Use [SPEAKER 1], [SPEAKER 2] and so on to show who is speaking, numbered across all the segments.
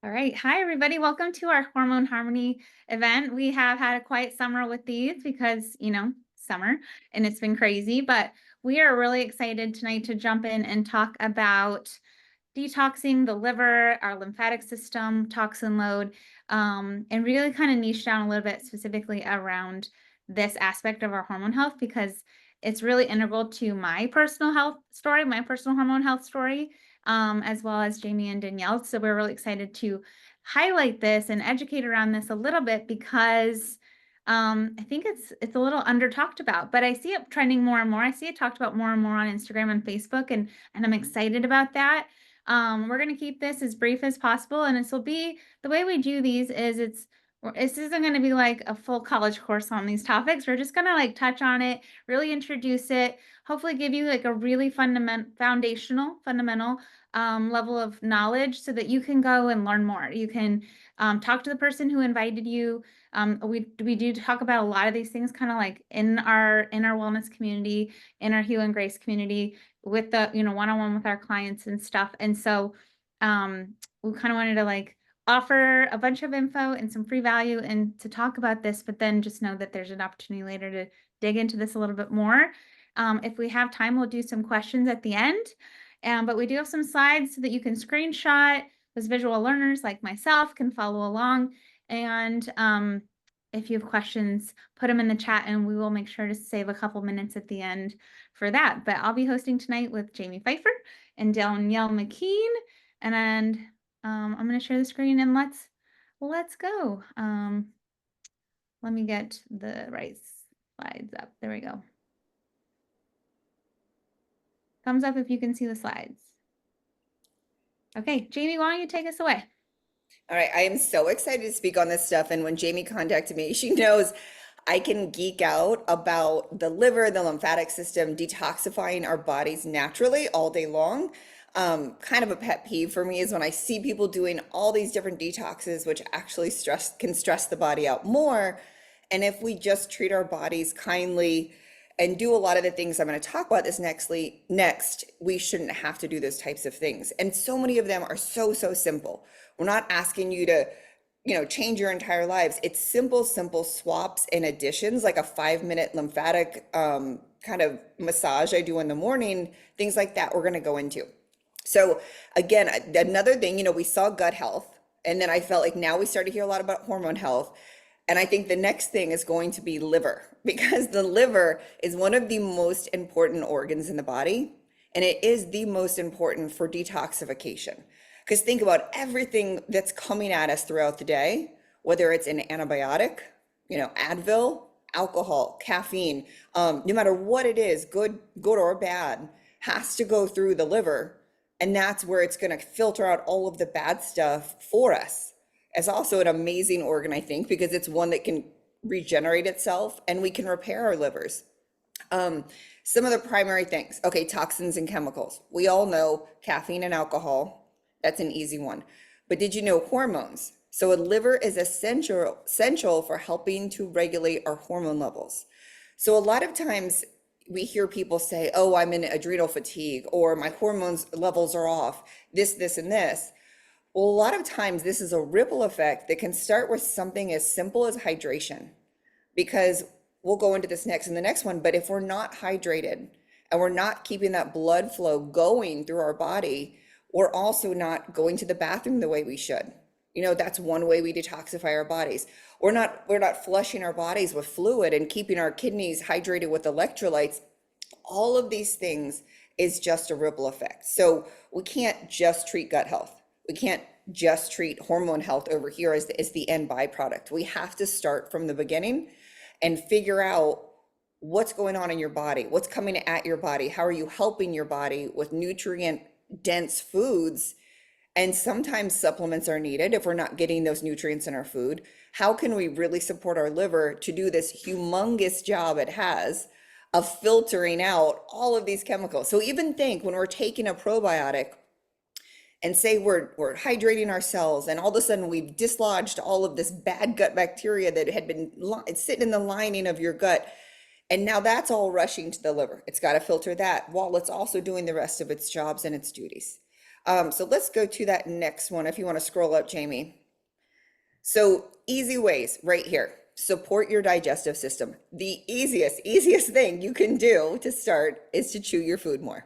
[SPEAKER 1] All right. Hi, everybody. Welcome to our Hormone Harmony event. We have had a quiet summer with these because, summer and it's been crazy, but we are really excited tonight to jump in and talk about detoxing the liver, our lymphatic system, toxin load, and really kind of niche down a little bit specifically around this aspect of our hormone health because it's really integral to my personal health story, my personal hormone health story, as well as Jamie and Danielle. So we're really excited to highlight this and educate around this a little bit because I think it's a little under talked about, but I see it trending more and more. I see it talked about more and more on Instagram and Facebook, and I'm excited about that. We're going to keep this as brief as possible, and this will be the way we do these is this isn't going to be like a full college course on these topics. We're just going to like touch on it, really introduce it, hopefully give you like a really fundamental level of knowledge so that you can go and learn more. You can talk to the person who invited you. We do talk about a lot of these things kind of like in our wellness community, in our Heal and Grace community, with the one-on-one with our clients and stuff. And so we kind of wanted to like offer a bunch of info and some free value and to talk about this, but then just know that there's an opportunity later to dig into this a little bit more. If we have time, we'll do some questions at the end. But we do have some slides so that you can screenshot. Those visual learners like myself can follow along. And if you have questions, put them in the chat and we will make sure to save a couple minutes at the end for that. But I'll be hosting tonight with Jamie Pfeiffer and Danielle McKean. And I'm going to share the screen and let's go. Let me get the right slides up. There we go. Thumbs up if you can see the slides. Okay, Jamie, why don't you take us away?
[SPEAKER 2] All right, I am so excited to speak on this stuff. And when Jamie contacted me, she knows I can geek out about the liver, the lymphatic system, detoxifying our bodies naturally all day long. Kind of a pet peeve for me is when I see people doing all these different detoxes, which actually can stress the body out more. And if we just treat our bodies kindly and do a lot of the things I'm going to talk about this next, we shouldn't have to do those types of things. And so many of them are so simple. We're not asking you to, change your entire lives. It's simple swaps and additions, like a 5-minute lymphatic kind of massage I do in the morning, things like that we're going to go into. So again, another thing, we saw gut health, and then I felt like now we start to hear a lot about hormone health. And I think the next thing is going to be liver, because the liver is one of the most important organs in the body, and it is the most important for detoxification. Because think about everything that's coming at us throughout the day, whether it's an antibiotic, Advil, alcohol, caffeine, no matter what it is, good or bad, has to go through the liver. And that's where it's going to filter out all of the bad stuff for us. It's also an amazing organ, I think, because it's one that can regenerate itself and we can repair our livers. Some of the primary things, okay, toxins and chemicals. We all know caffeine and alcohol. That's an easy one. But did you know hormones? So a liver is essential for helping to regulate our hormone levels. So a lot of times we hear people say, oh, I'm in adrenal fatigue, or my hormones levels are off, this, and this. Well, a lot of times this is a ripple effect that can start with something as simple as hydration, because we'll go into this next in the next one. But if we're not hydrated and we're not keeping that blood flow going through our body, we're also not going to the bathroom the way we should. That's one way we detoxify our bodies. We're not flushing our bodies with fluid and keeping our kidneys hydrated with electrolytes. All of these things is just a ripple effect. So we can't just treat gut health. We can't just treat hormone health over here as the end byproduct. We have to start from the beginning and figure out what's going on in your body, what's coming at your body, how are you helping your body with nutrient dense foods. And sometimes supplements are needed if we're not getting those nutrients in our food. How can we really support our liver to do this humongous job it has of filtering out all of these chemicals? So even think when we're taking a probiotic and say we're hydrating our cells, and all of a sudden we've dislodged all of this bad gut bacteria that had been sitting in the lining of your gut. And now that's all rushing to the liver. It's got to filter that while it's also doing the rest of its jobs and its duties. So let's go to that next one if you want to scroll up, Jamie. So easy ways right here. Support your digestive system. The easiest thing you can do to start is to chew your food more.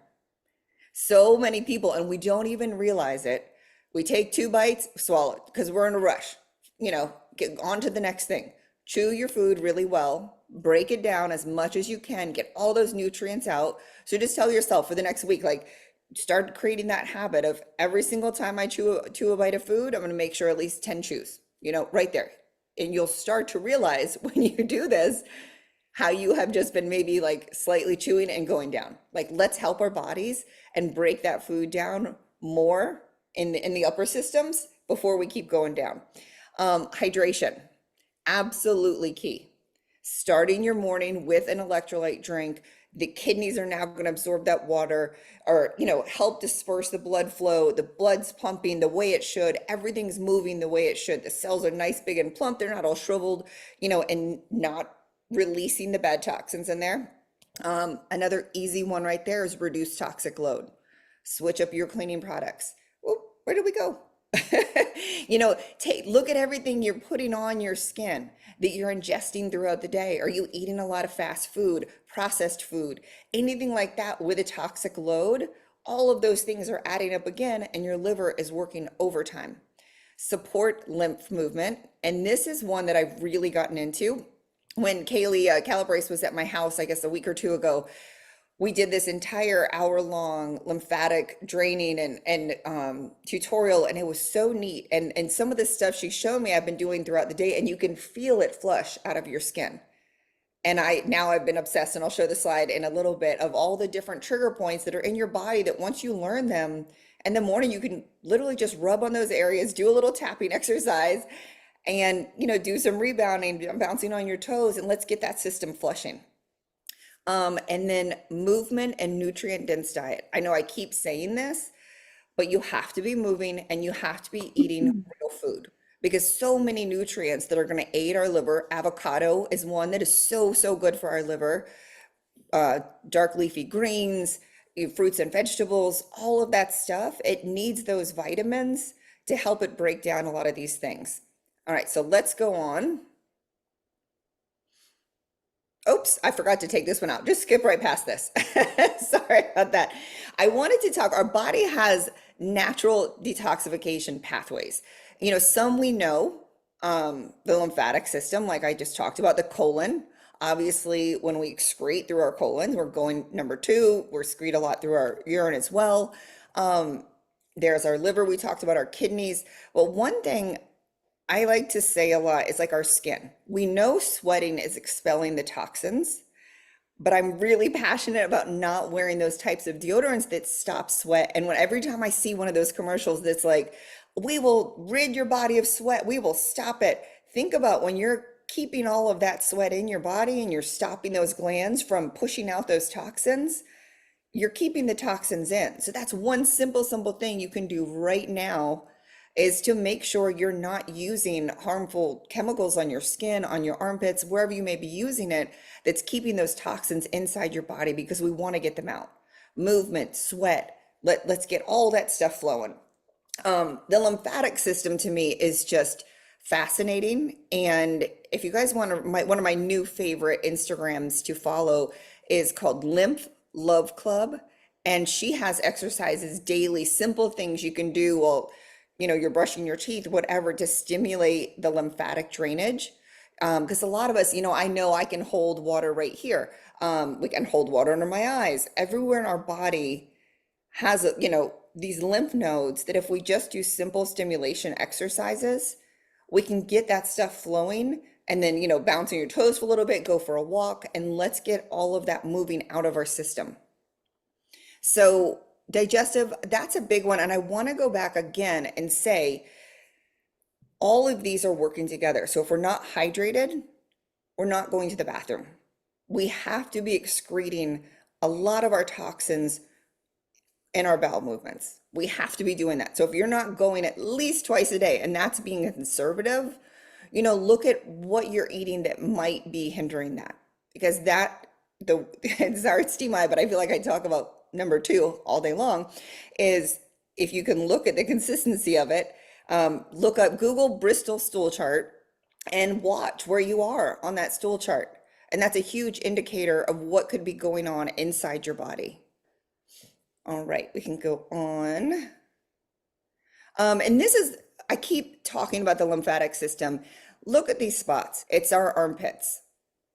[SPEAKER 2] So many people, and we don't even realize it. We take 2 bites, swallow it because we're in a rush. Get on to the next thing. Chew your food really well, break it down as much as you can, get all those nutrients out. So just tell yourself for the next week, like, start creating that habit of every single time I chew a bite of food, I'm going to make sure at least 10 chews, right there. And you'll start to realize when you do this, how you have just been maybe like slightly chewing and going down. Like, let's help our bodies and break that food down more in the upper systems before we keep going down. Hydration, absolutely key. Starting your morning with an electrolyte drink, the kidneys are now going to absorb that water, or help disperse the blood flow. The blood's pumping the way it should, everything's moving the way it should. The cells are nice, big, and plump. They're not all shriveled, and not releasing the bad toxins in there. Another easy one right there is reduce toxic load. Switch up your cleaning products. Whoop, where did we go? Look at everything you're putting on your skin that you're ingesting throughout the day. Are you eating a lot of fast food, processed food, anything like that with a toxic load? All of those things are adding up again, and your liver is working overtime. Support lymph movement. And this is one that I've really gotten into. When Kaylee Calabrese was at my house, I guess a week or two ago, we did this entire hour-long lymphatic draining and tutorial, and it was so neat. And some of the stuff she showed me, I've been doing throughout the day, and you can feel it flush out of your skin. And I've been obsessed, and I'll show the slide in a little bit, of all the different trigger points that are in your body that once you learn them, in the morning you can literally just rub on those areas, do a little tapping exercise, and do some rebounding, bouncing on your toes, and let's get that system flushing. And then movement and nutrient dense diet. I know I keep saying this, but you have to be moving and you have to be eating real food, because so many nutrients that are going to aid our liver. Avocado is one that is so good for our liver. Dark leafy greens, fruits and vegetables, all of that stuff. It needs those vitamins to help it break down a lot of these things. All right, so let's go on. Oops, I forgot to take this one out. Just skip right past this. Sorry about that. I wanted to talk, our body has natural detoxification pathways. Some we know, the lymphatic system, like I just talked about, the colon. Obviously, when we excrete through our colons, we're going number 2, we're excrete a lot through our urine as well. There's our liver, we talked about our kidneys. Well, one thing I like to say a lot is like our skin. We know sweating is expelling the toxins, but I'm really passionate about not wearing those types of deodorants that stop sweat. And every time I see one of those commercials that's like, we will rid your body of sweat, we will stop it. Think about when you're keeping all of that sweat in your body and you're stopping those glands from pushing out those toxins, you're keeping the toxins in. So that's one simple thing you can do right now, is to make sure you're not using harmful chemicals on your skin, on your armpits, wherever you may be using it, that's keeping those toxins inside your body, because we want to get them out. Movement, sweat, let's get all that stuff flowing. The lymphatic system to me is just fascinating. And if you guys want to, one of my new favorite Instagrams to follow is called Lymph Love Club. And she has exercises daily, simple things you can do while you're brushing your teeth, whatever, to stimulate the lymphatic drainage. Because a lot of us, I know I can hold water right here. We can hold water under my eyes. Everywhere in our body has, these lymph nodes that if we just do simple stimulation exercises, we can get that stuff flowing. And then, bounce on your toes for a little bit, go for a walk, and let's get all of that moving out of our system. So digestive, that's a big one. And I want to go back again and say, all of these are working together. So if we're not hydrated, we're not going to the bathroom. We have to be excreting a lot of our toxins in our bowel movements. We have to be doing that. So if you're not going at least twice a day, and that's being conservative, look at what you're eating that might be hindering that. Because it's our stimuli, but I feel like I talk about number 2 all day long, is if you can look at the consistency of it, look up Google Bristol stool chart and watch where you are on that stool chart. And that's a huge indicator of what could be going on inside your body. All right, we can go on. And this is, I keep talking about the lymphatic system. Look at these spots. It's our armpits.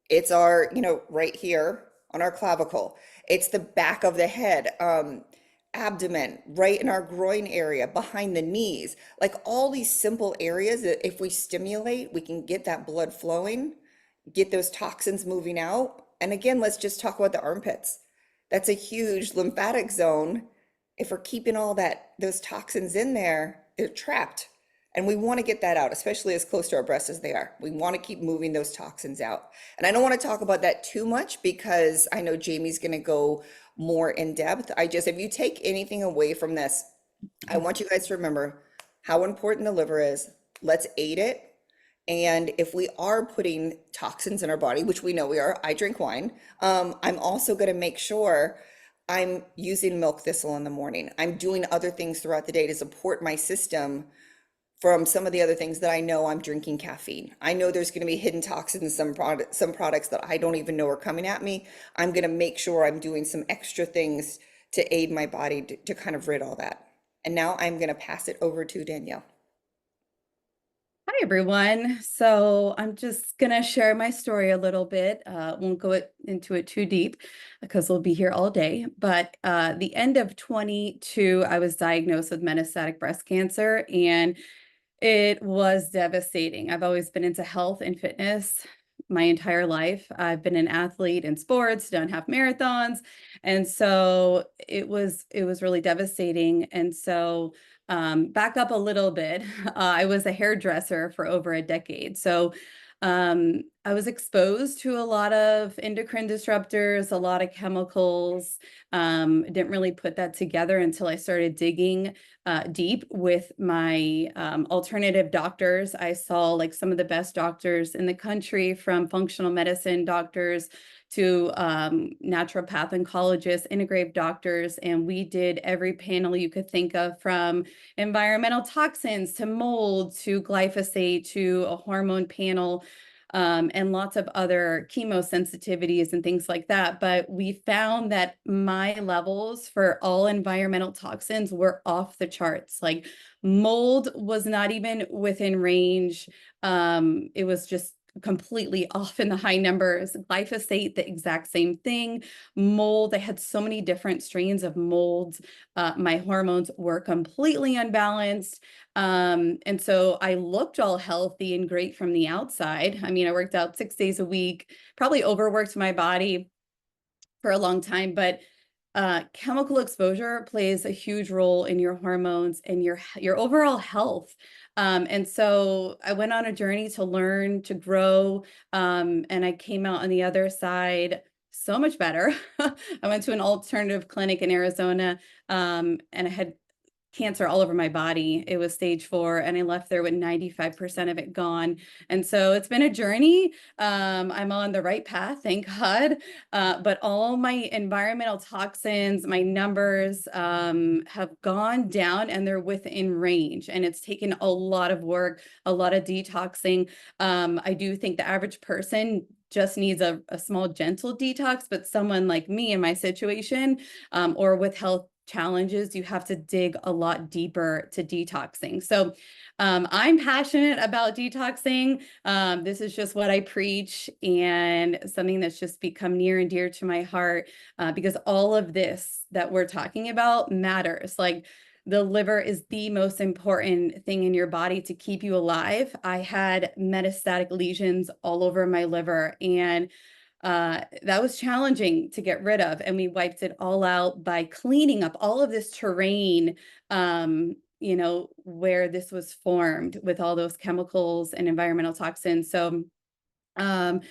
[SPEAKER 2] It's our, right here on our clavicle. It's the back of the head, abdomen, right in our groin area, behind the knees. Like all these simple areas that if we stimulate, we can get that blood flowing, get those toxins moving out. And again, let's just talk about the armpits. That's a huge lymphatic zone. If we're keeping all those toxins in there, they're trapped. And we want to get that out, especially as close to our breasts as they are. We want to keep moving those toxins out. And I don't want to talk about that too much because I know Jamie's going to go more in depth. If you take anything away from this, I want you guys to remember how important the liver is. Let's aid it. And if we are putting toxins in our body, which we know we are, I drink wine, I'm also going to make sure I'm using milk thistle in the morning. I'm doing other things throughout the day to support my system from some of the other things that I know. I'm drinking caffeine. I know there's going to be hidden toxins in some products that I don't even know are coming at me. I'm going to make sure I'm doing some extra things to aid my body to kind of rid all that. And now I'm going to pass it over to Danielle.
[SPEAKER 3] Hi, everyone. So I'm just going to share my story a little bit. Won't go into it too deep because we'll be here all day. But the end of 22, I was diagnosed with metastatic breast cancer, and it was devastating. I've always been into health and fitness my entire life. I've been an athlete in sports, done half marathons, and so it was really devastating. And so back up a little bit, I was a hairdresser for over a decade. So I was exposed to a lot of endocrine disruptors, a lot of chemicals. Didn't really put that together until I started digging deep with my alternative doctors. I saw like some of the best doctors in the country, from functional medicine doctors to naturopath oncologists, integrative doctors, and we did every panel you could think of, from environmental toxins to mold to glyphosate to a hormone panel, and lots of other chemosensitivities and things like that. But we found that my levels for all environmental toxins were off the charts. Like mold was not even within range. It was just completely off in the high numbers. Glyphosate, the exact same thing. Mold, I had so many different strains of molds. My hormones were completely unbalanced. And so I looked all healthy and great from the outside. I mean, I worked out 6 days a week, probably overworked my body for a long time, but chemical exposure plays a huge role in your hormones and your overall health. And so I went on a journey to learn, to grow, and I came out on the other side so much better. I went to an alternative clinic in Arizona, and I had cancer all over my body. It was stage 4, and I left there with 95% of it gone. And so it's been a journey. I'm on the right path, thank God. But all my environmental toxins, my numbers have gone down, and they're within range. And it's taken a lot of work, a lot of detoxing. I do think the average person just needs a small, gentle detox, but someone like me in my situation, or with health challenges, you have to dig a lot deeper to detoxing. So I'm passionate about detoxing. This is just what I preach, and something that's just become near and dear to my heart, because all of this that we're talking about matters. Like, the liver is the most important thing in your body to keep you alive. I had metastatic lesions all over my liver, and that was challenging to get rid of. And we wiped it all out by cleaning up all of this terrain, where this was formed with all those chemicals and environmental toxins. So I'm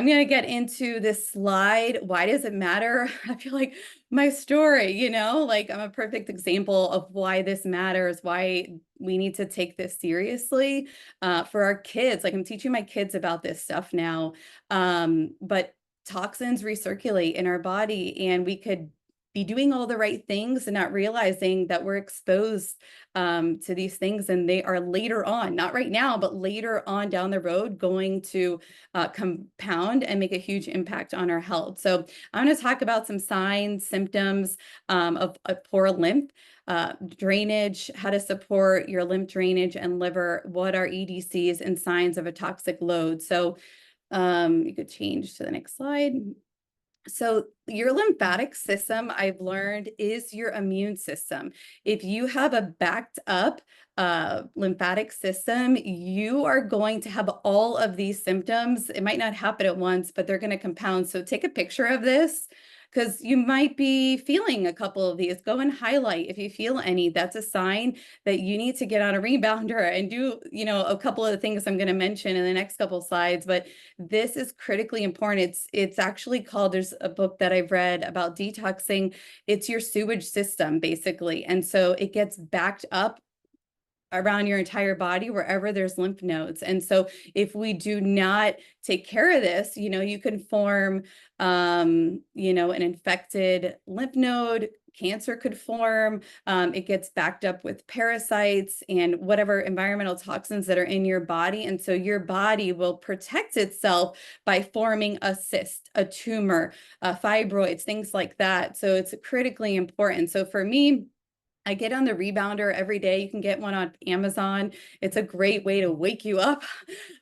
[SPEAKER 3] going to get into this slide. Why does it matter? I feel like my story, like I'm a perfect example of why this matters, why we need to take this seriously for our kids. Like, I'm teaching my kids about this stuff now. But toxins recirculate in our body, and we could be doing all the right things and not realizing that we're exposed to these things, and they are later on, not right now, but later on down the road, going to compound and make a huge impact on our health. So I'm going to talk about some signs, symptoms of poor lymph drainage, how to support your lymph drainage and liver, what are EDCs, and signs of a toxic load. So you could change to the next slide. So your lymphatic system, I've learned, is your immune system. If you have a backed up lymphatic system, you are going to have all of these symptoms. It might not happen at once, but they're going to compound. So take a picture of this, because you might be feeling a couple of these. Go and highlight if you feel any. That's a sign that you need to get on a rebounder and do, a couple of the things I'm going to mention in the next couple of slides. But this is critically important. It's actually called, there's a book that I've read about detoxing. It's your sewage system, basically. And so it gets backed up around your entire body wherever there's lymph nodes. And so if we do not take care of this, you can form, an infected lymph node. Cancer could form. It gets backed up with parasites and whatever environmental toxins that are in your body. And so your body will protect itself by forming a cyst, a tumor, fibroids, things like that. So it's critically important. So for me, I get on the rebounder every day. You can get one on Amazon. It's a great way to wake you up.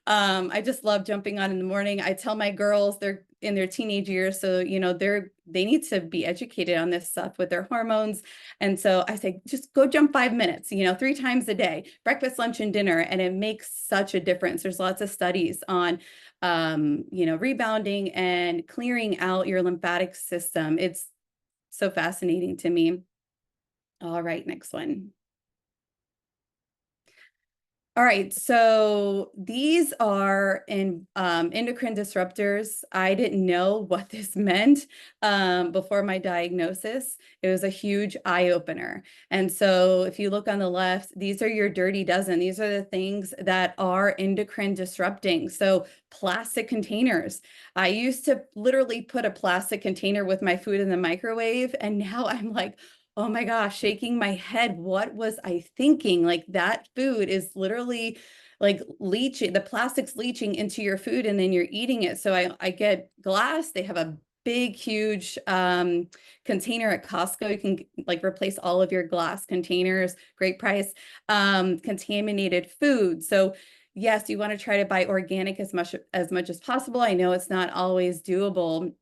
[SPEAKER 3] I just love jumping on in the morning. I tell my girls, they're in their teenage years, so they need to be educated on this stuff with their hormones. And so I say, just go jump 5 minutes, 3 times a day, breakfast, lunch, and dinner, and it makes such a difference. There's lots of studies on rebounding and clearing out your lymphatic system. It's so fascinating to me. All right, next one. All right, so these are endocrine disruptors. I didn't know what this meant before my diagnosis. It was a huge eye-opener. And so if you look on the left, these are your dirty dozen. These are the things that are endocrine disrupting. So plastic containers. I used to literally put a plastic container with my food in the microwave, and now I'm like, oh my gosh, shaking my head. What was I thinking? Like, that food is literally like leaching, the plastic's leaching into your food, and then you're eating it. So I get glass. They have a big, huge container at Costco. You can like replace all of your glass containers. Great price. Contaminated food. So yes, you want to try to buy organic as much as possible. I know it's not always doable,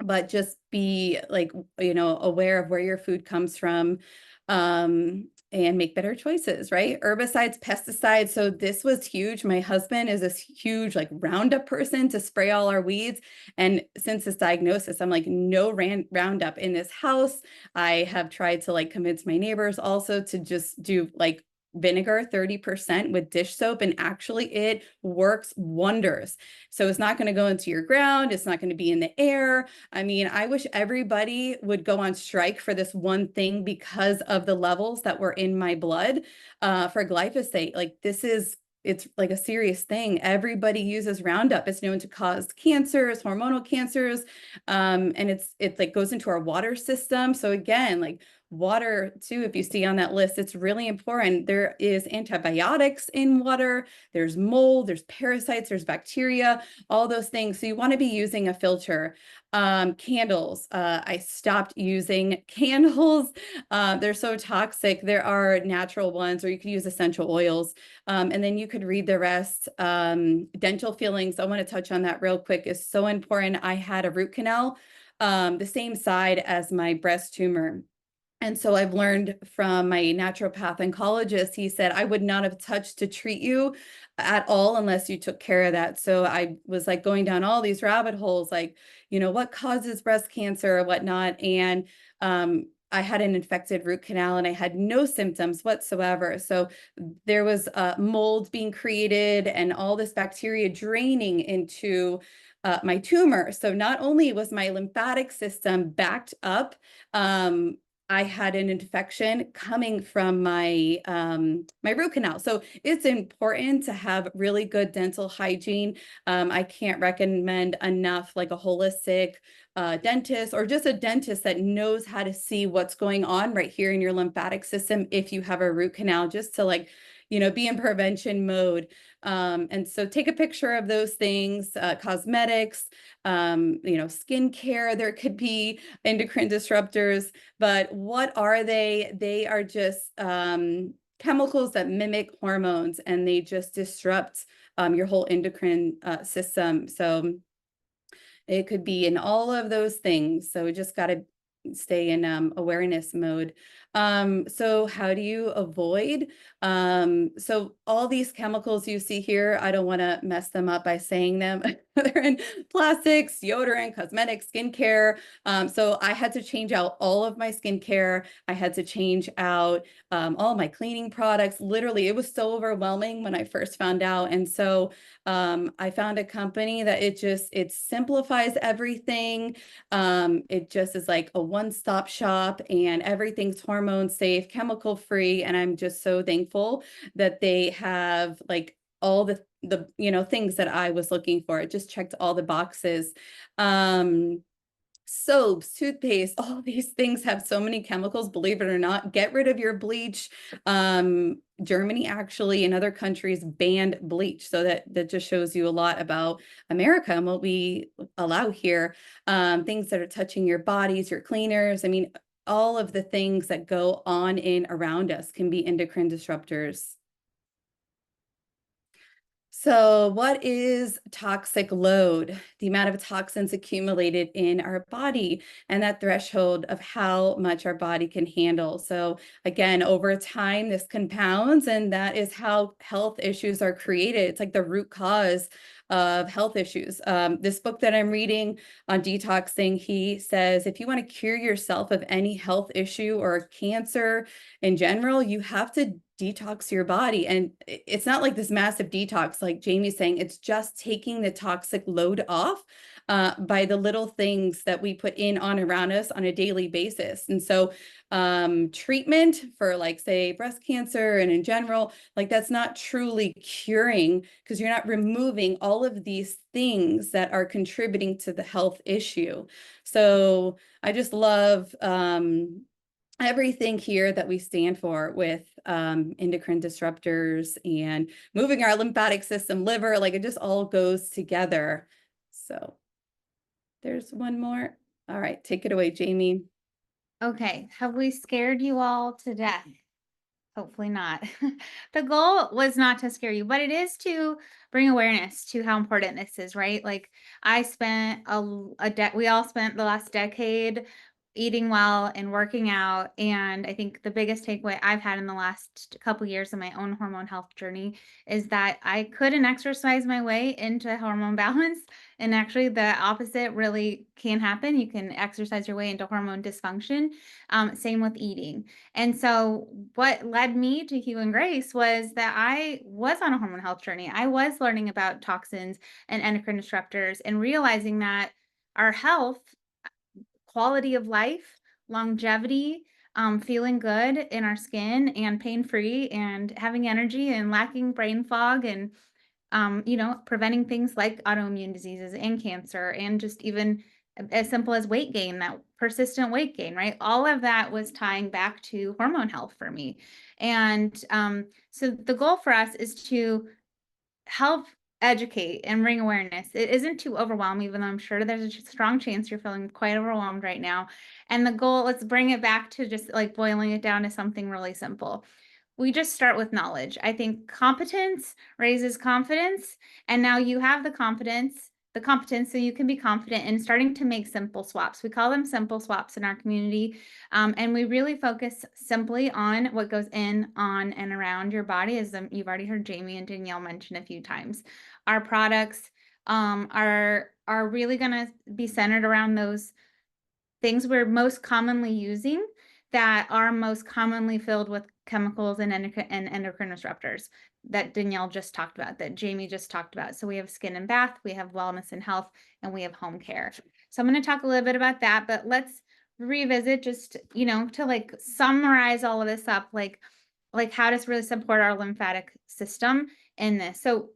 [SPEAKER 3] but just be like, aware of where your food comes from, and make better choices, right? Herbicides, pesticides. So this was huge. My husband is this huge like Roundup person to spray all our weeds. And since this diagnosis, I'm like, no Roundup in this house. I have tried to like convince my neighbors also to just do like vinegar 30% with dish soap, and actually it works wonders. So it's not going to go into your ground. It's not going to be in the air. I mean, I wish everybody would go on strike for this one thing because of the levels that were in my blood for glyphosate. Like, it's like a serious thing. Everybody uses Roundup. It's known to cause cancers, hormonal cancers, and it like goes into our water system. So again, like water too, if you see on that list, it's really important. There is antibiotics in water. There's mold, there's parasites, there's bacteria, all those things. So you want to be using a filter. Candles. I stopped using candles. They're so toxic. There are natural ones, or you could use essential oils. And then you could read the rest. Dental fillings, I want to touch on that real quick, is so important. I had a root canal, the same side as my breast tumor. And so I've learned from my naturopath oncologist, he said, I would not have touched to treat you at all unless you took care of that. So I was like going down all these rabbit holes, like, what causes breast cancer or whatnot. And I had an infected root canal and I had no symptoms whatsoever. So there was mold being created and all this bacteria draining into my tumor. So not only was my lymphatic system backed up, I had an infection coming from my my root canal. So it's important to have really good dental hygiene. I can't recommend enough like a holistic dentist or just a dentist that knows how to see what's going on right here in your lymphatic system if you have a root canal, just to like, be in prevention mode. And so take a picture of those things, cosmetics, skincare. There could be endocrine disruptors, but what are they? They are just chemicals that mimic hormones, and they just disrupt your whole endocrine system. So it could be in all of those things. So we just got to stay in awareness mode. So how do you avoid? So all these chemicals you see here, I don't want to mess them up by saying them. They're in plastics, deodorant, cosmetics, skincare. So I had to change out all of my skincare. I had to change out all my cleaning products. Literally, it was so overwhelming when I first found out. And so I found a company that it simplifies everything. It just is like a one-stop shop, and everything's hormone safe, chemical free. And I'm just so thankful that they have like all the things that I was looking for. It just checked all the boxes. Soaps, toothpaste, all these things have so many chemicals, believe it or not. Get rid of your bleach. Germany actually and other countries banned bleach. So that just shows you a lot about America and what we allow here. Things that are touching your bodies, your cleaners. I mean, all of the things that go on in around us can be endocrine disruptors. So what is toxic load? The amount of toxins accumulated in our body and that threshold of how much our body can handle. So again, over time, this compounds, and that is how health issues are created. It's like the root cause of health issues. This book that I'm reading on detoxing, he says, if you want to cure yourself of any health issue or cancer in general, you have to detox your body. And it's not like this massive detox, like Jamie's saying, it's just taking the toxic load off by the little things that we put in on around us on a daily basis. And so treatment for like say breast cancer and in general, like that's not truly curing, because you're not removing all of these things that are contributing to the health issue. So I just love everything here that we stand for with endocrine disruptors and moving our lymphatic system, liver, like it just all goes together. So there's one more. All right, take it away, Jamie.
[SPEAKER 1] Okay, have we scared you all to death? Hopefully not. The goal was not to scare you, but it is to bring awareness to how important this is, right? Like I spent we all spent the last decade eating well and working out. And I think the biggest takeaway I've had in the last couple years of my own hormone health journey is that I couldn't exercise my way into hormone balance. And actually, the opposite really can happen. You can exercise your way into hormone dysfunction. Same with eating. And so, what led me to Hue and Grace was that I was on a hormone health journey. I was learning about toxins and endocrine disruptors and realizing that our health, quality of life, longevity, feeling good in our skin and pain free and having energy and lacking brain fog and preventing things like autoimmune diseases and cancer and just even as simple as weight gain, that persistent weight gain, right? All of that was tying back to hormone health for me. And so the goal for us is to help educate and bring awareness. It isn't too overwhelming, even though I'm sure there's a strong chance you're feeling quite overwhelmed right now. And the goal, let's bring it back to just like boiling it down to something really simple. We just start with knowledge. I think competence raises confidence. And now you have the competence, so you can be confident in starting to make simple swaps. We call them simple swaps in our community. And we really focus simply on what goes in, on, and around your body, as you've already heard Jamie and Danielle mention a few times. Our products are really going to be centered around those things we're most commonly using that are most commonly filled with chemicals and endocrine disruptors that Danielle just talked about, that Jamie just talked about. So we have skin and bath, we have wellness and health, and we have home care. So I'm going to talk a little bit about that, but let's revisit just, to like summarize all of this up, like how to really support our lymphatic system in this. So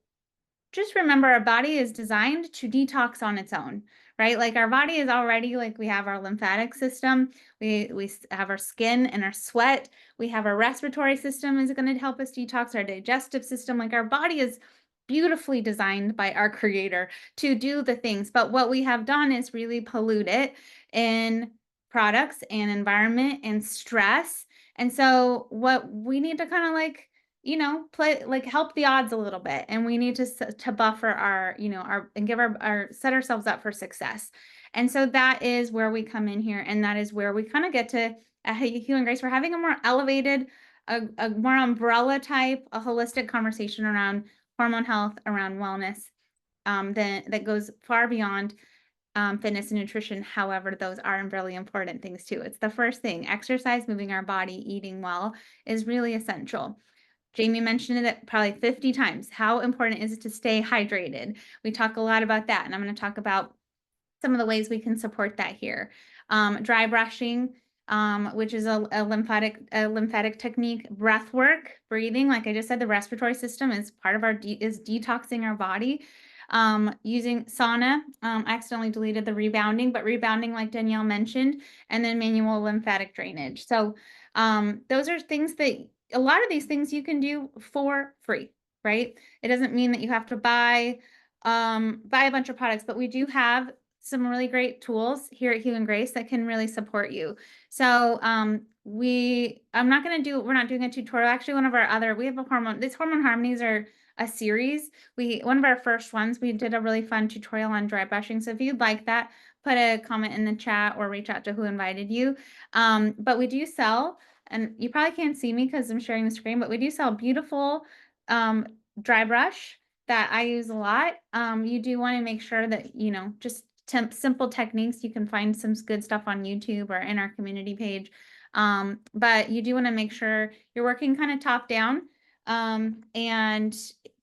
[SPEAKER 1] just remember our body is designed to detox on its own, right? Like our body is already like we have our lymphatic system, we have our skin and our sweat, we have our respiratory system is going to help us detox, our digestive system. Like our body is beautifully designed by our creator to do the things, but what we have done is really pollute it in products and environment and stress. And so what we need to kind of like play like help the odds a little bit, and we need to buffer our, our and give our set ourselves up for success. And so that is where we come in here, and that is where we kind of get to Healing Grace. We're having a more elevated, a more umbrella type, a holistic conversation around hormone health, around wellness, that goes far beyond fitness and nutrition. However, those are really important things too. It's the first thing. Exercise, moving our body, eating well is really essential. Jamie mentioned it probably 50 times. How important is it to stay hydrated? We talk a lot about that, and I'm going to talk about some of the ways we can support that here. Dry brushing, which is a lymphatic technique. Breath work, breathing. Like I just said, the respiratory system is part of our is detoxing our body. Using sauna. I accidentally deleted the rebounding, but rebounding, like Danielle mentioned, and then manual lymphatic drainage. So those are things that a lot of these things you can do for free, right? It doesn't mean that you have to buy a bunch of products, but we do have some really great tools here at Healing Grace that can really support you. So we're not doing a tutorial. Actually, we have these hormone harmonies are a series. One of our first ones, we did a really fun tutorial on dry brushing. So if you'd like that, put a comment in the chat or reach out to who invited you. But we do sell, and you probably can't see me because I'm sharing the screen, but we do sell beautiful dry brush that I use a lot. You do want to make sure that, just simple techniques. You can find some good stuff on YouTube or in our community page. But you do want to make sure you're working kind of top down. And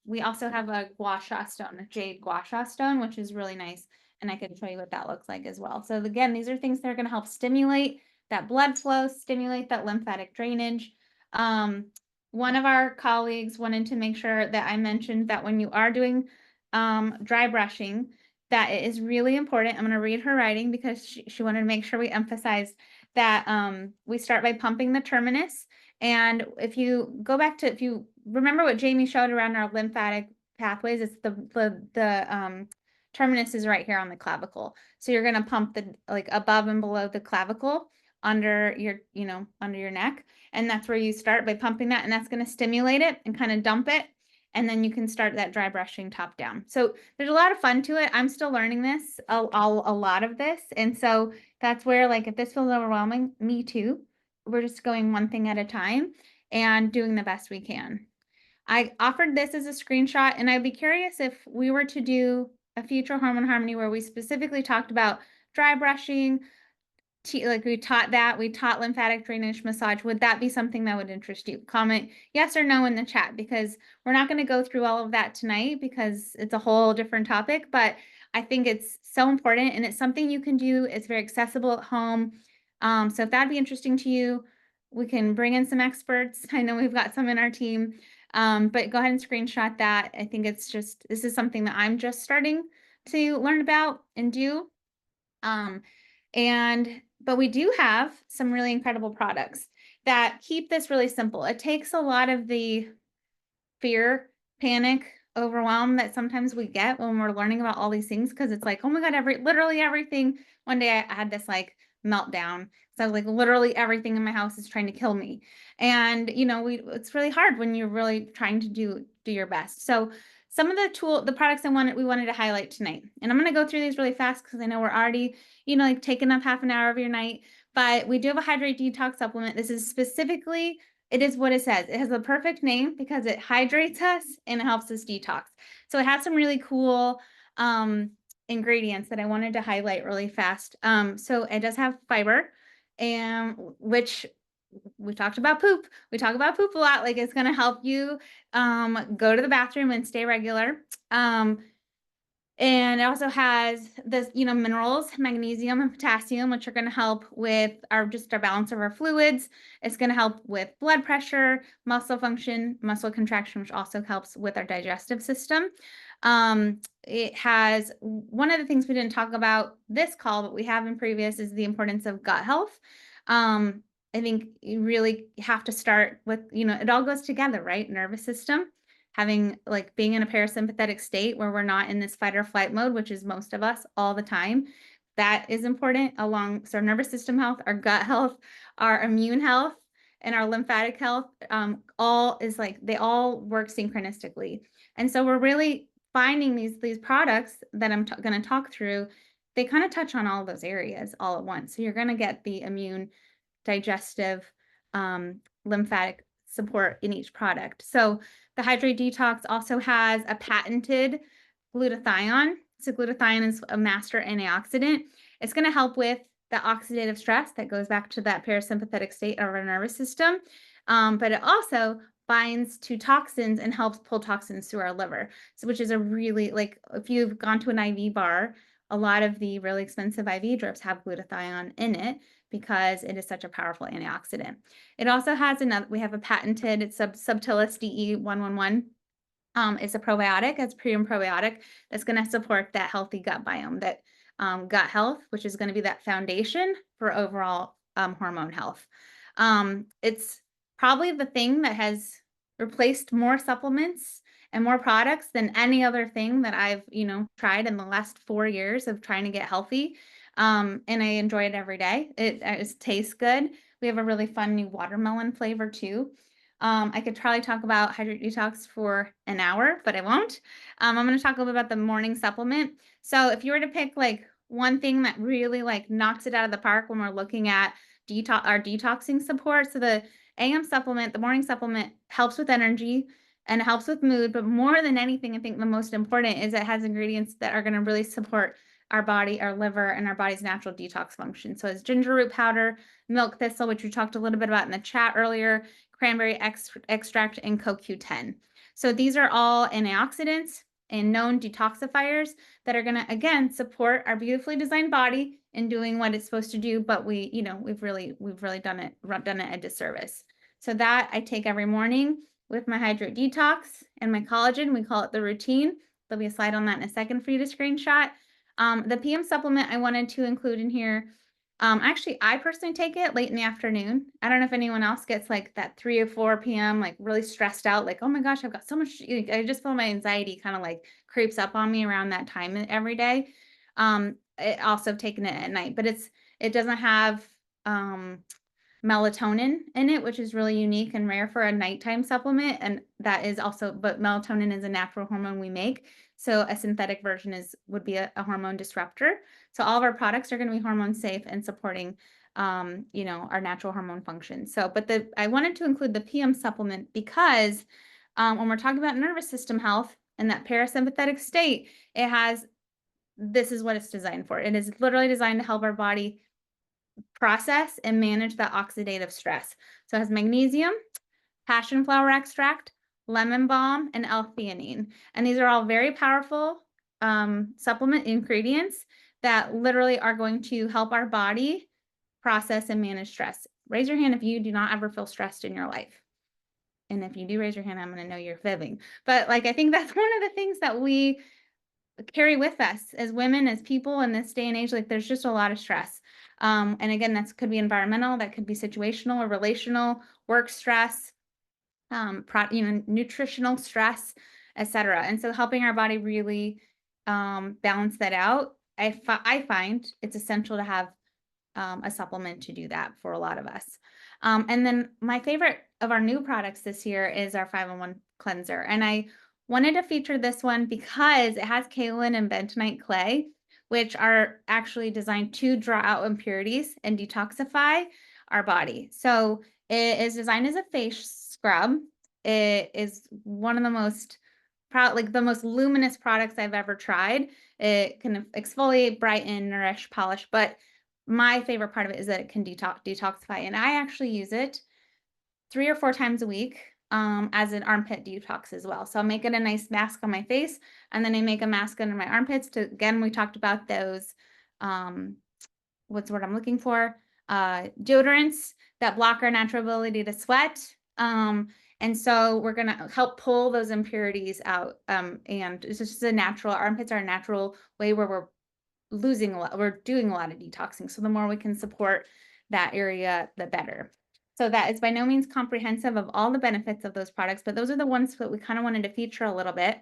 [SPEAKER 1] we also have a gua sha stone, a jade gua sha stone, which is really nice. And I can show you what that looks like as well. So again, these are things that are going to help stimulate that blood flow, stimulate that lymphatic drainage. One of our colleagues wanted to make sure that I mentioned that when you are doing dry brushing, that it is really important. I'm going to read her writing because she wanted to make sure we emphasized that we start by pumping the terminus. And if you remember what Jamie showed around our lymphatic pathways, it's the terminus is right here on the clavicle. So you're going to pump the like above and below the clavicle under your neck. And that's where you start by pumping that, and that's going to stimulate it and kind of dump it. And then you can start that dry brushing top down. So there's a lot of fun to it. I'm still learning this, a lot of this. And so that's where, like, if this feels overwhelming, me too. We're just going one thing at a time and doing the best we can. I offered this as a screenshot, and I'd be curious if we were to do a future Hormone Harmony where we specifically talked about dry brushing, we taught lymphatic drainage massage. Would that be something that would interest you? Comment yes or no in the chat, because we're not going to go through all of that tonight because it's a whole different topic, but I think it's so important and it's something you can do. It's very accessible at home. So if that'd be interesting to you, we can bring in some experts. I know we've got some in our team, but go ahead and screenshot that. I think this is something that I'm just starting to learn about and do. But we do have some really incredible products that keep this really simple. It takes a lot of the fear, panic, overwhelm that sometimes we get when we're learning about all these things, because it's like, oh my God, literally everything. One day I had this like meltdown. So I was like, literally everything in my house is trying to kill me. And it's really hard when you're really trying to do your best. So some of the products we wanted to highlight tonight. And I'm going to go through these really fast because I know we're already, like taking up half an hour of your night, but we do have a hydrate detox supplement. This is specifically, it is what it says. It has a perfect name because it hydrates us and it helps us detox. So it has some really cool ingredients that I wanted to highlight really fast. So it does have fiber, and which we talked about poop. We talk about poop a lot. Like, it's going to help you go to the bathroom and stay regular. And it also has the, minerals, magnesium and potassium, which are going to help with our balance of our fluids. It's going to help with blood pressure, muscle function, muscle contraction, which also helps with our digestive system. It has one of the things we didn't talk about this call, but we have in previous, is the importance of gut health. I think you really have to start with, it all goes together, right? Nervous system, having being in a parasympathetic state where we're not in this fight or flight mode, which is most of us all the time. That is important along, so our nervous system health, our gut health, our immune health, and our lymphatic health, all is they all work synchronistically. And so we're really finding these products that I'm going to talk through. They kind of touch on all those areas all at once. So you're going to get the immune, digestive, lymphatic support in each product. So the Hydrate Detox also has a patented glutathione. So glutathione is a master antioxidant. It's going to help with the oxidative stress that goes back to that parasympathetic state of our nervous system. But it also binds to toxins and helps pull toxins through our liver. So which is a really, if you've gone to an IV bar, a lot of the really expensive IV drips have glutathione in it because it is such a powerful antioxidant. It also has we have a patented, it's Subtilis DE111. It's a probiotic, it's pre and probiotic that's going to support that healthy gut biome, that gut health, which is going to be that foundation for overall hormone health. It's probably the thing that has replaced more supplements and more products than any other thing that I've, tried in the last 4 years of trying to get healthy. And I enjoy it every day. It tastes good. We have a really fun new watermelon flavor too. I could probably talk about Hydrate Detox for an hour, but I won't. I'm going to talk a little bit about the morning supplement. So if you were to pick one thing that really knocks it out of the park when we're looking at our detoxing support. So the AM supplement, the morning supplement, helps with energy and it helps with mood. But more than anything, I think the most important is it has ingredients that are going to really support our body, our liver, and our body's natural detox function. So it's ginger root powder, milk thistle, which we talked a little bit about in the chat earlier, cranberry extract, and CoQ10. So these are all antioxidants and known detoxifiers that are going to, again, support our beautifully designed body in doing what it's supposed to do. But we've really done it a disservice. So that I take every morning with my Hydrate Detox and my collagen. We call it the routine. There'll be a slide on that in a second for you to screenshot. The PM supplement I wanted to include in here. Actually, I personally take it late in the afternoon. I don't know if anyone else gets that 3 or 4 p.m., really stressed out, oh my gosh, I've got so much, I just feel my anxiety kind of creeps up on me around that time every day. It also taken it at night, but it doesn't have, melatonin in it, which is really unique and rare for a nighttime supplement. And that is also, but melatonin is a natural hormone we make. So a synthetic version would be a hormone disruptor. So all of our products are going to be hormone safe and supporting, our natural hormone function. So, but I wanted to include the PM supplement because when we're talking about nervous system health and that parasympathetic state, this is what it's designed for. It is literally designed to help our body process and manage that oxidative stress. So it has magnesium, passion flower extract, lemon balm, and L-theanine. And these are all very powerful supplement ingredients that literally are going to help our body process and manage stress. Raise your hand if you do not ever feel stressed in your life. And if you do raise your hand, I'm going to know you're fibbing. But I think that's one of the things that we carry with us as women, as people in this day and age. There's just a lot of stress. And again, that could be environmental, that could be situational or relational, work stress, nutritional stress, etc. And so helping our body really balance that out, I find it's essential to have a supplement to do that for a lot of us. And then my favorite of our new products this year is our 5-in-1 cleanser. And I wanted to feature this one because it has kaolin and bentonite clay, which are actually designed to draw out impurities and detoxify our body. So it is designed as a face scrub. It is one of the most the most luminous products I've ever tried. It can exfoliate, brighten, nourish, polish, but my favorite part of it is that it can detoxify. And I actually use it 3 or 4 times a week. as an armpit detox as well. So I'll make it a nice mask on my face, and then I make a mask under my armpits to, again, we talked about those, what's the word I'm looking for? Deodorants that block our natural ability to sweat. And so we're gonna help pull those impurities out. And it's just a natural, armpits are a natural way where we're losing a lot, we're doing a lot of detoxing. So the more we can support that area, the better. So that is by no means comprehensive of all the benefits of those products, but those are the ones that we kind of wanted to feature a little bit.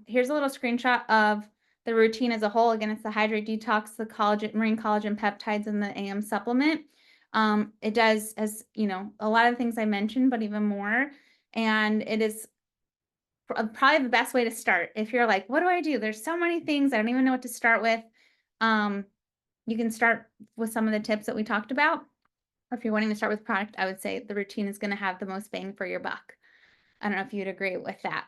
[SPEAKER 1] Here's a little screenshot of the routine as a whole. Again, it's the hydrate detox, the collagen, marine collagen peptides, and the AM supplement. It does, as you know, a lot of things I mentioned, but even more. And it is probably the best way to start. If you're like, what do I do? There's so many things, I don't even know what to start with. You can start with some of the tips that we talked about. If you're wanting to start with product, I would say the routine is going to have the most bang for your buck. I don't know if you'd agree with that,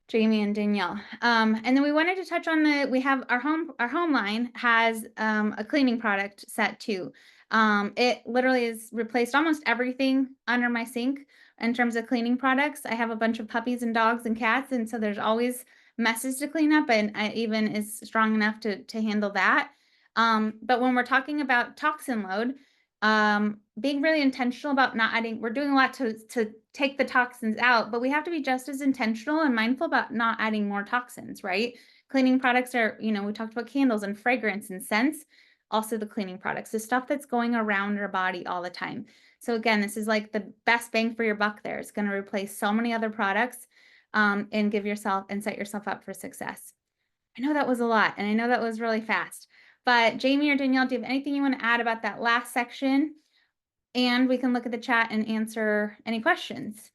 [SPEAKER 1] Jamie and Danielle. And then we wanted to touch on we have our home line has a cleaning product set too. It literally has replaced almost everything under my sink in terms of cleaning products. I have a bunch of puppies and dogs and cats, and so there's always messes to clean up, and I even is strong enough to handle that. But when we're talking about toxin load, being really intentional about not adding, we're doing a lot to take the toxins out, but we have to be just as intentional and mindful about not adding more toxins, right? Cleaning products are, you know, we talked about candles and fragrance and scents, also the cleaning products, the stuff that's going around our body all the time. So again, this is like the best bang for your buck there. It's going to replace so many other products, and give yourself and set yourself up for success. I know that was a lot, and I know that was really fast. But Jamie or Danielle, do you have anything you want to add about that last section? And we can look at the chat and answer any questions.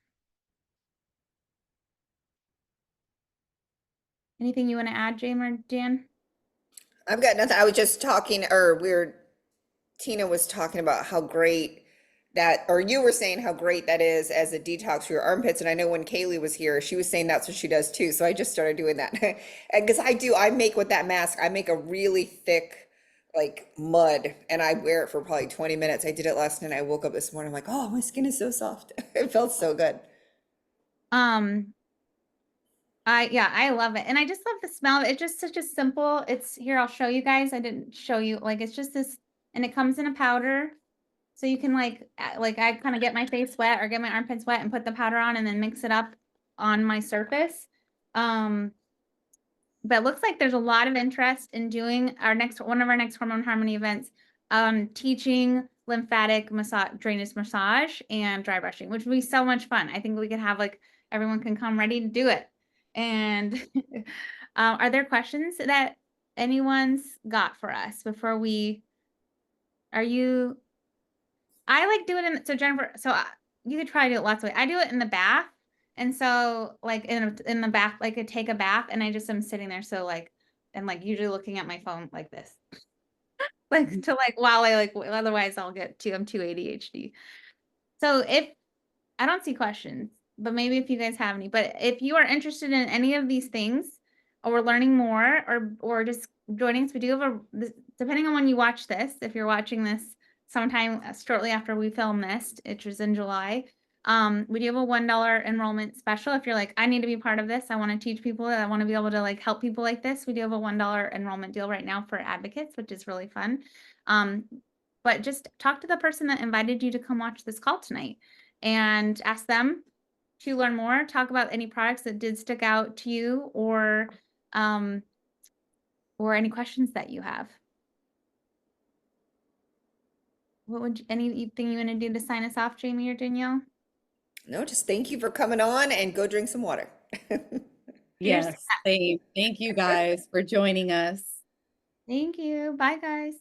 [SPEAKER 1] Anything you want to add, Jamie or Dan?
[SPEAKER 2] I've got nothing. I was just talking, Tina was talking about how great that, or you were saying how great that is as a detox for your armpits. And I know when Kaylee was here, she was saying that's what she does too. So I just started doing that. And because I make with that mask, I make a really thick, like mud, and I wear it for probably 20 minutes. I did it last night. I woke up this morning, I'm like, oh, my skin is so soft. It felt so good.
[SPEAKER 1] Um, yeah, I love it. And I just love the smell of it. It's just such a simple, it's here, I'll show you guys. I didn't show you, like, it's just this, and it comes in a powder. So you can like I kind of get my face wet or get my armpits wet and put the powder on and then mix it up on my surface. But it looks like there's a lot of interest in doing one of our next Hormone Harmony events, teaching lymphatic massage, drainage massage, and dry brushing, which would be so much fun. I think we could have like everyone can come ready to do it. And are there questions that anyone's got for us before we? Are you? I like doing it so Jennifer, you could try to do it lots of ways. I do it in the bath. And so like in the bath, like I take a bath and I just am sitting there. So like, and like usually looking at my phone like this, like to like, while I like, otherwise I'm too ADHD. So if I don't see questions, but maybe if you guys have any, but if you are interested in any of these things or learning more or just joining us, we do have depending on when you watch this, if you're watching this sometime shortly after we film this, which was in July, we do have a $1 enrollment special. If you're like, I need to be part of this, I want to teach people, I want to be able to like help people like this, we do have a $1 enrollment deal right now for advocates, which is really fun. But just talk to the person that invited you to come watch this call tonight and ask them to learn more, talk about any products that did stick out to you or any questions that you have. Anything you want to do to sign us off, Jamie or Danielle?
[SPEAKER 2] No, just thank you for coming on, and go drink some water.
[SPEAKER 3] Yes, same. Thank you guys for joining us.
[SPEAKER 1] Thank you. Bye, guys.